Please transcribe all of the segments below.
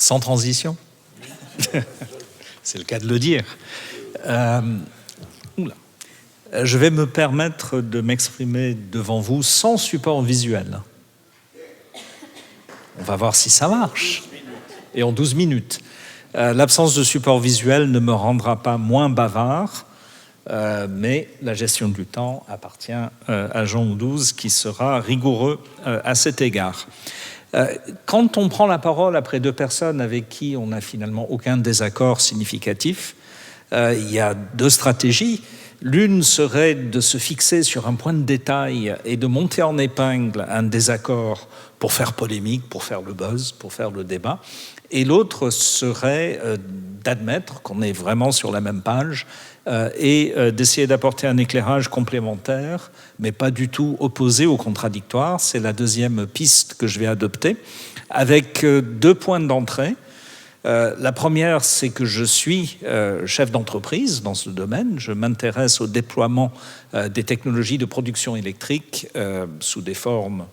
Sans transition. C'est le cas de le dire. Je vais me permettre de m'exprimer devant vous sans support visuel. On va voir si ça marche. Et en 12 minutes. L'absence de support visuel ne me rendra pas moins bavard, mais la gestion du temps appartient à Jean Oudouze, qui sera rigoureux à cet égard. Quand on prend la parole après deux personnes avec qui on n'a finalement aucun désaccord significatif, il y a deux stratégies. L'une serait de se fixer sur un point de détail et de monter en épingle un désaccord pour faire polémique, pour faire le buzz, pour faire le débat. Et l'autre serait d'admettre qu'on est vraiment sur la même page et d'essayer d'apporter un éclairage complémentaire, mais pas du tout opposé ou contradictoire. C'est la deuxième piste que je vais adopter, avec deux points d'entrée. La première, c'est que je suis chef d'entreprise dans ce domaine. Je m'intéresse au déploiement des technologies de production électrique sous des formes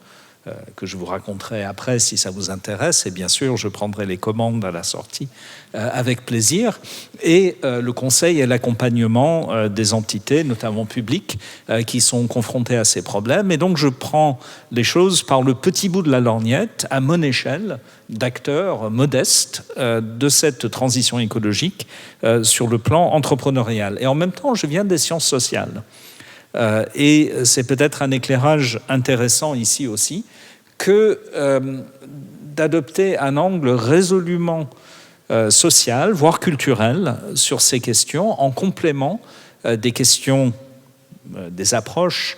que je vous raconterai après si ça vous intéresse. Et bien sûr, je prendrai les commandes à la sortie avec plaisir. Et le conseil et l'accompagnement des entités, notamment publiques, qui sont confrontées à ces problèmes. Et donc, je prends les choses par le petit bout de la lorgnette, à mon échelle, d'acteur modeste de cette transition écologique sur le plan entrepreneurial. Et en même temps, je viens des sciences sociales. Et c'est peut-être un éclairage intéressant ici aussi que d'adopter un angle résolument social, voire culturel, sur ces questions, en complément des questions, des approches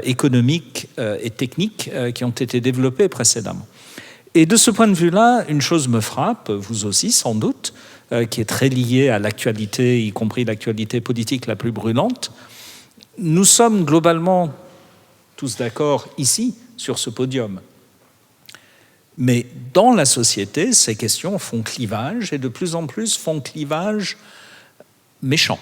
économiques et techniques qui ont été développées précédemment. Et de ce point de vue-là, une chose me frappe, vous aussi sans doute, qui est très liée à l'actualité, y compris l'actualité politique la plus brûlante. Nous sommes globalement tous d'accord ici, sur ce podium. Mais dans la société, ces questions font clivage, et de plus en plus font clivage méchant.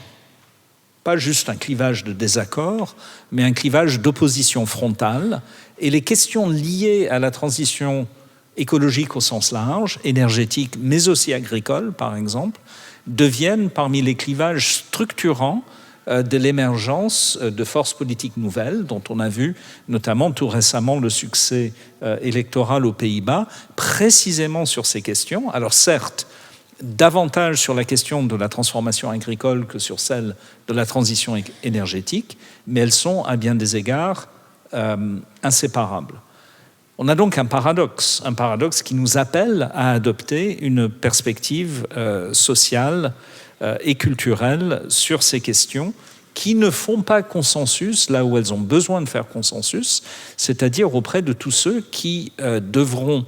Pas juste un clivage de désaccord, mais un clivage d'opposition frontale. Et les questions liées à la transition écologique au sens large, énergétique, mais aussi agricole, par exemple, deviennent parmi les clivages structurants de l'émergence de forces politiques nouvelles, dont on a vu notamment tout récemment le succès électoral aux Pays-Bas, précisément sur ces questions. Alors certes, davantage sur la question de la transformation agricole que sur celle de la transition énergétique, mais elles sont à bien des égards inséparables. On a donc un paradoxe qui nous appelle à adopter une perspective sociale et culturelles sur ces questions qui ne font pas consensus là où elles ont besoin de faire consensus, c'est-à-dire auprès de tous ceux qui devront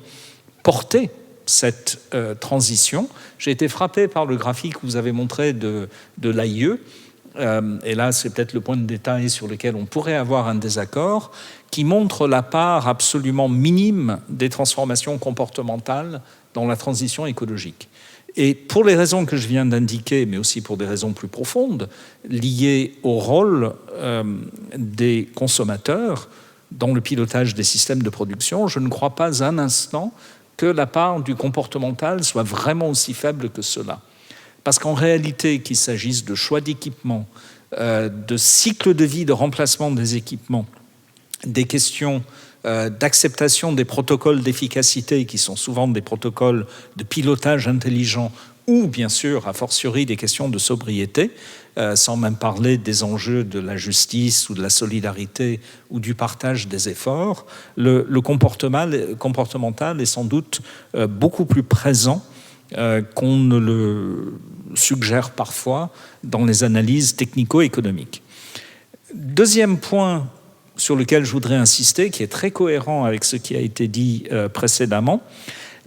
porter cette transition. J'ai été frappé par le graphique que vous avez montré de l'AIE, et là c'est peut-être le point de détail sur lequel on pourrait avoir un désaccord, qui montre la part absolument minime des transformations comportementales dans la transition écologique. Et pour les raisons que je viens d'indiquer, mais aussi pour des raisons plus profondes, liées au rôle des consommateurs dans le pilotage des systèmes de production, je ne crois pas un instant que la part du comportemental soit vraiment aussi faible que cela. Parce qu'en réalité, qu'il s'agisse de choix d'équipement, de cycle de vie de remplacement des équipements, des questions d'acceptation des protocoles d'efficacité qui sont souvent des protocoles de pilotage intelligent ou bien sûr, a fortiori, des questions de sobriété, sans même parler des enjeux de la justice ou de la solidarité ou du partage des efforts, le comportemental est sans doute beaucoup plus présent qu'on ne le suggère parfois dans les analyses technico-économiques. Deuxième point sur lequel je voudrais insister, qui est très cohérent avec ce qui a été dit précédemment,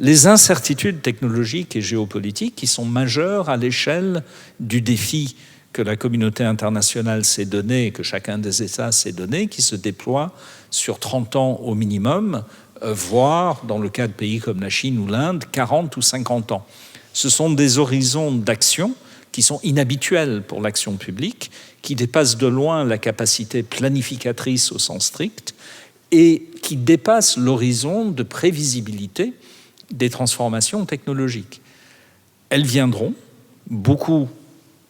les incertitudes technologiques et géopolitiques qui sont majeures à l'échelle du défi que la communauté internationale s'est donné et que chacun des États s'est donné, qui se déploie sur 30 ans au minimum, voire, dans le cas de pays comme la Chine ou l'Inde, 40 ou 50 ans. Ce sont des horizons d'action qui sont inhabituels pour l'action publique, qui dépassent de loin la capacité planificatrice au sens strict et qui dépassent l'horizon de prévisibilité des transformations technologiques. elles viendront. Beaucoup,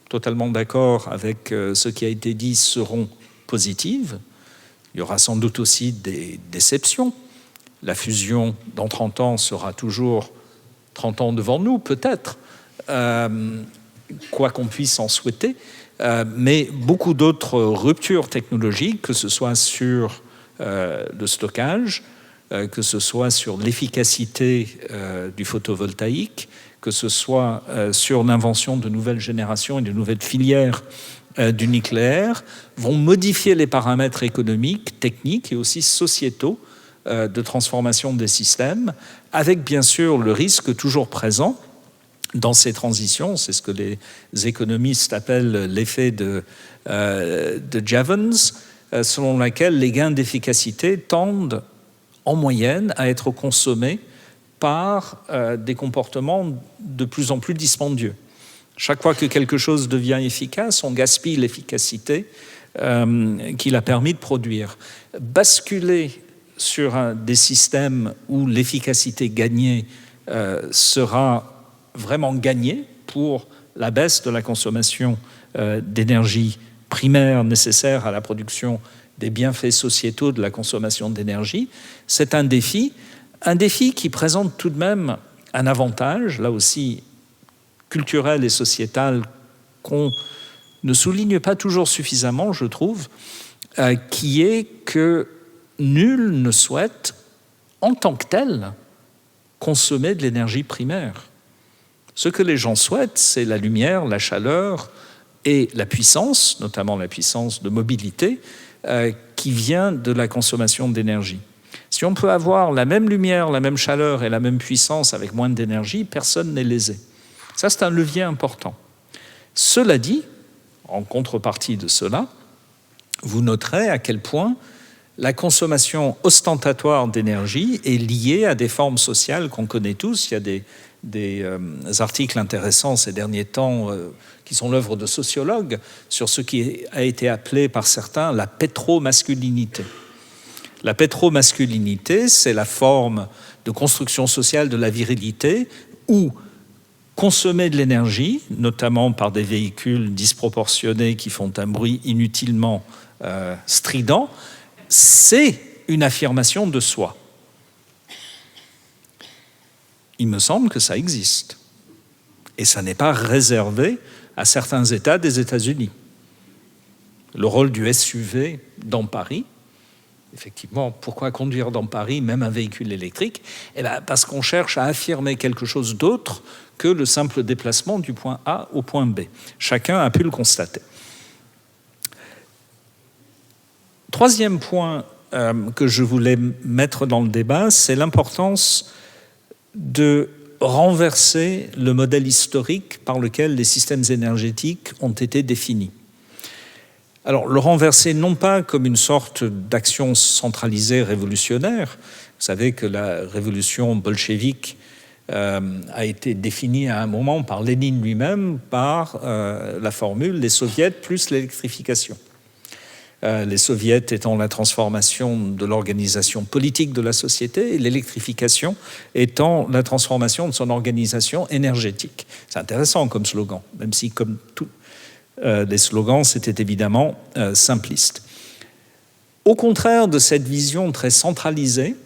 totalement d'accord avec ce qui a été dit, seront positives. Il y aura sans doute aussi des déceptions. La fusion, dans 30 ans, sera toujours 30 ans devant nous, peut-être, quoi qu'on puisse en souhaiter. Mais beaucoup d'autres ruptures technologiques, que ce soit sur le stockage, que ce soit sur l'efficacité du photovoltaïque, que ce soit sur l'invention de nouvelles générations et de nouvelles filières du nucléaire, vont modifier les paramètres économiques, techniques et aussi sociétaux de transformation des systèmes, avec bien sûr le risque toujours présent dans ces transitions, c'est ce que les économistes appellent l'effet de Jevons, selon lequel les gains d'efficacité tendent en moyenne à être consommés par des comportements de plus en plus dispendieux. Chaque fois que quelque chose devient efficace, on gaspille l'efficacité qu'il a permis de produire. Basculer sur des systèmes où l'efficacité gagnée sera vraiment gagnée pour la baisse de la consommation d'énergie primaire nécessaire à la production des bienfaits sociétaux de la consommation d'énergie, c'est un défi qui présente tout de même un avantage, là aussi culturel et sociétal, qu'on ne souligne pas toujours suffisamment, je trouve, qui est que nul ne souhaite, en tant que tel, consommer de l'énergie primaire. Ce que les gens souhaitent, c'est la lumière, la chaleur et la puissance, notamment la puissance de mobilité, qui vient de la consommation d'énergie. Si on peut avoir la même lumière, la même chaleur et la même puissance avec moins d'énergie, personne n'est lésé. Ça, c'est un levier important. Cela dit, en contrepartie de cela, vous noterez à quel point la consommation ostentatoire d'énergie est liée à des formes sociales qu'on connaît tous. Il y a des articles intéressants ces derniers temps qui sont l'œuvre de sociologues sur ce qui a été appelé par certains la pétromasculinité. La pétromasculinité, c'est la forme de construction sociale de la virilité où consommer de l'énergie, notamment par des véhicules disproportionnés qui font un bruit inutilement strident, c'est une affirmation de soi. Il me semble que ça existe. Et ça n'est pas réservé à certains États des États-Unis. Le rôle du SUV dans Paris, effectivement, pourquoi conduire dans Paris, même un véhicule électrique ? Eh bien, parce qu'on cherche à affirmer quelque chose d'autre que le simple déplacement du point A au point B. Chacun a pu le constater. Troisième point que je voulais mettre dans le débat, c'est l'importance de renverser le modèle historique par lequel les systèmes énergétiques ont été définis. Alors, le renverser non pas comme une sorte d'action centralisée révolutionnaire. Vous savez que la révolution bolchevique a été définie à un moment par Lénine lui-même par la formule « les soviets plus l'électrification ». Les soviets étant la transformation de l'organisation politique de la société et l'électrification étant la transformation de son organisation énergétique. C'est intéressant comme slogan, même si, comme tous les slogans, c'était évidemment simpliste. Au contraire de cette vision très centralisée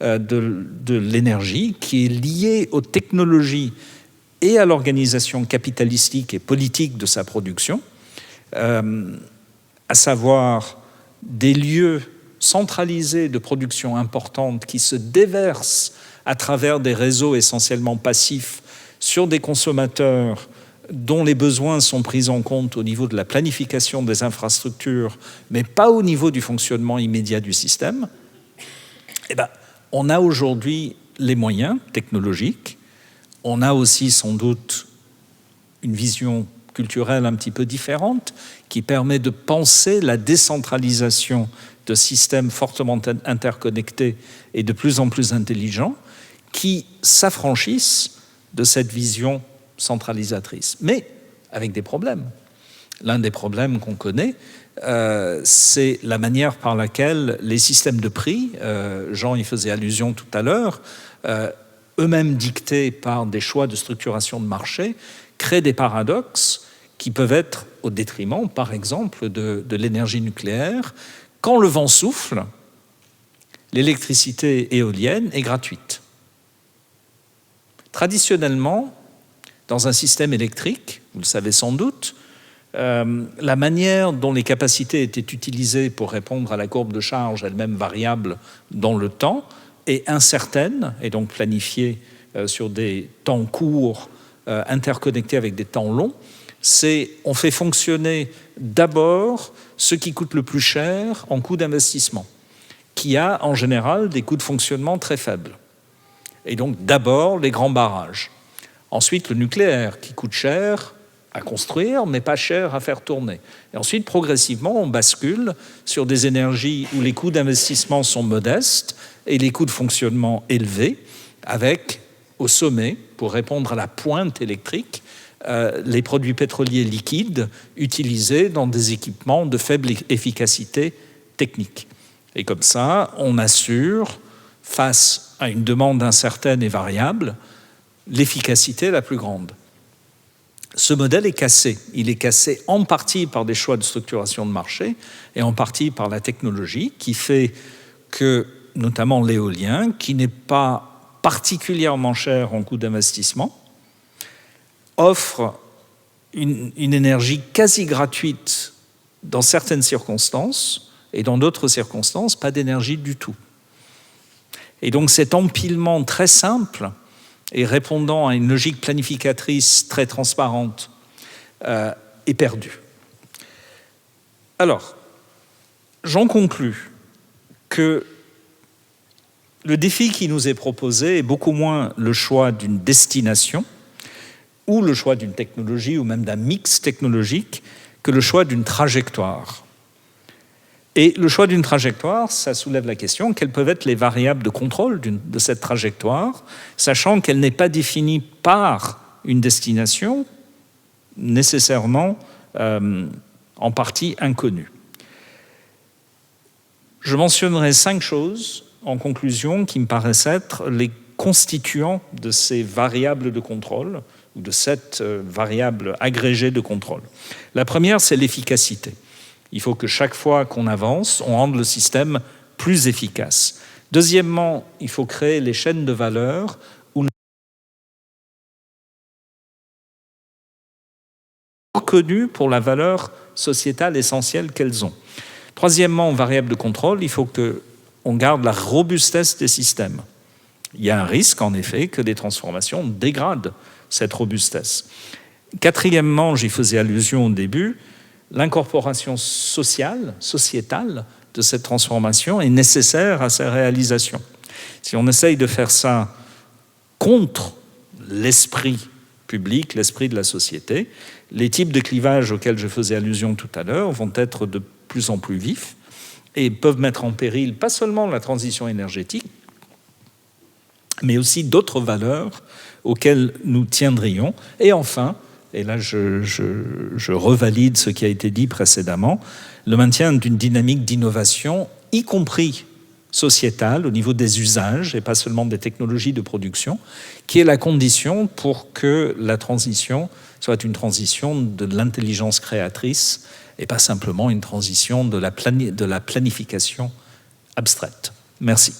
de l'énergie, qui est liée aux technologies et à l'organisation capitalistique et politique de sa production, à savoir des lieux centralisés de production importante qui se déversent à travers des réseaux essentiellement passifs sur des consommateurs dont les besoins sont pris en compte au niveau de la planification des infrastructures, mais pas au niveau du fonctionnement immédiat du système, eh bien, on a aujourd'hui les moyens technologiques, on a aussi sans doute une vision culturelle un petit peu différente, qui permet de penser la décentralisation de systèmes fortement interconnectés et de plus en plus intelligents, qui s'affranchissent de cette vision centralisatrice, mais avec des problèmes. L'un des problèmes qu'on connaît, c'est la manière par laquelle les systèmes de prix, Jean y faisait allusion tout à l'heure, eux-mêmes dictés par des choix de structuration de marché, créent des paradoxes qui peuvent être au détriment, par exemple, de l'énergie nucléaire. Quand le vent souffle, l'électricité éolienne est gratuite. Traditionnellement, dans un système électrique, vous le savez sans doute, la manière dont les capacités étaient utilisées pour répondre à la courbe de charge, elle-même variable dans le temps, est incertaine et donc planifiée sur des temps courts interconnectés avec des temps longs. On fait fonctionner d'abord ce qui coûte le plus cher en coût d'investissement, qui a en général des coûts de fonctionnement très faibles. Et donc d'abord les grands barrages. Ensuite le nucléaire qui coûte cher à construire mais pas cher à faire tourner. Et ensuite progressivement on bascule sur des énergies où les coûts d'investissement sont modestes et les coûts de fonctionnement élevés, avec au sommet, pour répondre à la pointe électrique, les produits pétroliers liquides utilisés dans des équipements de faible efficacité technique. Et comme ça, on assure, face à une demande incertaine et variable, l'efficacité la plus grande. Ce modèle est cassé. Il est cassé en partie par des choix de structuration de marché et en partie par la technologie qui fait que, notamment l'éolien, qui n'est pas particulièrement cher en coût d'investissement, offre une énergie quasi gratuite dans certaines circonstances et dans d'autres circonstances, pas d'énergie du tout. Et donc cet empilement très simple et répondant à une logique planificatrice très transparente est perdu. Alors, j'en conclus que le défi qui nous est proposé est beaucoup moins le choix d'une destination ou le choix d'une technologie ou même d'un mix technologique que le choix d'une trajectoire. Et le choix d'une trajectoire, ça soulève la question, quelles peuvent être les variables de contrôle de cette trajectoire, sachant qu'elle n'est pas définie par une destination nécessairement en partie inconnue. Je mentionnerai 5 choses en conclusion qui me paraissent être les constituants de ces variables de contrôle ou de cette variable agrégée de contrôle. La première, c'est l'efficacité. Il faut que chaque fois qu'on avance, on rende le système plus efficace. Deuxièmement, il faut créer les chaînes de valeur où reconnues pour la valeur sociétale essentielle qu'elles ont. Troisièmement, variable de contrôle, il faut qu'on garde la robustesse des systèmes. Il y a un risque, en effet, que les transformations dégradent cette robustesse. Quatrièmement, j'y faisais allusion au début, l'incorporation sociétale de cette transformation est nécessaire à sa réalisation. Si on essaye de faire ça contre l'esprit public, l'esprit de la société, les types de clivages auxquels je faisais allusion tout à l'heure vont être de plus en plus vifs et peuvent mettre en péril pas seulement la transition énergétique, mais aussi d'autres valeurs auxquelles nous tiendrions. Et enfin, et là je revalide ce qui a été dit précédemment, le maintien d'une dynamique d'innovation, y compris sociétale, au niveau des usages, et pas seulement des technologies de production, qui est la condition pour que la transition soit une transition de l'intelligence créatrice et pas simplement une transition de la planification abstraite. Merci.